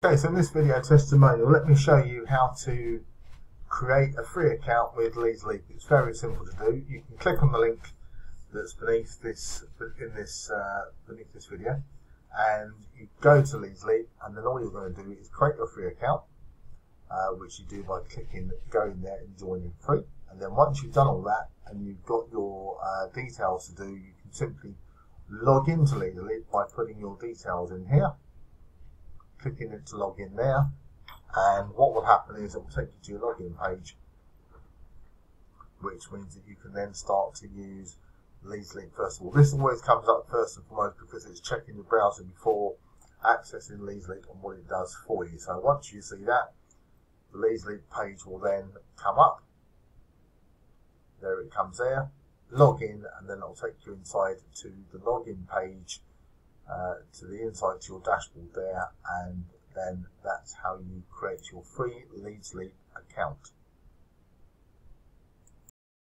Okay, so in this video testimonial, let me show you how to create a free account with Leadsleap. It's very simple to do. You can click on the link that's beneath this video, and you go to Leadsleap, and then all you're going to do is create your free account, which you do by clicking go in there and joining free. And then once you've done all that and you've got your details to do, you can simply log into Leadsleap by putting your details in here, clicking it to log in there, and what will happen is it will take you to your login page, which means that you can then start to use Leadsleap first of all. This always comes up first and foremost because it's checking the browser before accessing Leadsleap and what it does for you. So once you see that, the Leadsleap page will then come up. There it comes there. Log in, and then it will take you inside to the login page, to the inside to your dashboard there, and then that's how you create your free Leadsleap account.